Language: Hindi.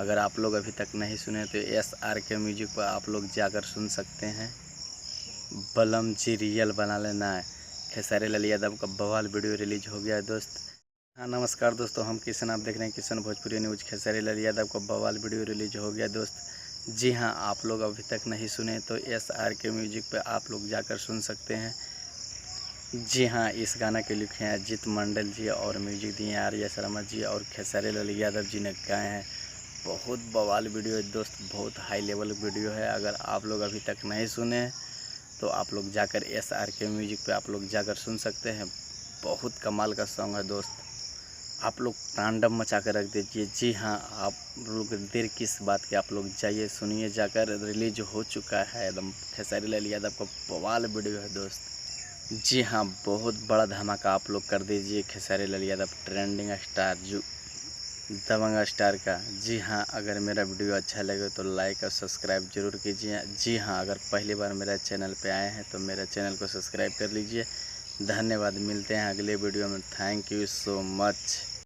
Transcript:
अगर आप लोग अभी तक नहीं सुने तो SRK म्यूजिक पर आप लोग जाकर सुन सकते हैं। बलम जी रियल बना लेना है। खेसारी लाल यादव का बवाल वीडियो रिलीज हो गया है दोस्त। हाँ नमस्कार दोस्तों, हम किशन, आप देख रहे हैं किशन भोजपुरी न्यूज़। खेसारी लाल यादव का बवाल वीडियो रिलीज हो गया दोस्त। जी हाँ, आप लोग अभी तक नहीं सुने तो SRK म्यूजिक पे आप लोग जाकर सुन सकते हैं। जी हाँ, इस गाना के लिखे हैं अजीत मंडल जी और म्यूजिक दिए हैं आर्या शर्मा जी और खेसारी लाल यादव जी ने गाए हैं। बहुत बवाल वीडियो है दोस्त, बहुत हाई लेवल वीडियो है। अगर आप लोग अभी तक नहीं सुने तो आप लोग जाकर SRK म्यूजिक पे आप लोग जाकर सुन सकते हैं। बहुत कमाल का सॉन्ग है दोस्त, आप लोग तांडव मचा कर रख दीजिए। जी हाँ, आप लोग देर किस बात की, आप लोग जाइए सुनिए जाकर। रिलीज हो चुका है एकदम खेसारी लाल यादव का बवाल वीडियो है दोस्त। जी हाँ, बहुत बड़ा धमाका आप लोग कर दीजिए खेसारी लाल यादव ट्रेंडिंग स्टार जो दबंग स्टार का। जी हाँ, अगर मेरा वीडियो अच्छा लगे तो लाइक और सब्सक्राइब जरूर कीजिए। जी हाँ, अगर पहली बार मेरा चैनल पे आए हैं तो मेरा चैनल को सब्सक्राइब कर लीजिए। धन्यवाद, मिलते हैं अगले वीडियो में। Thank you so much.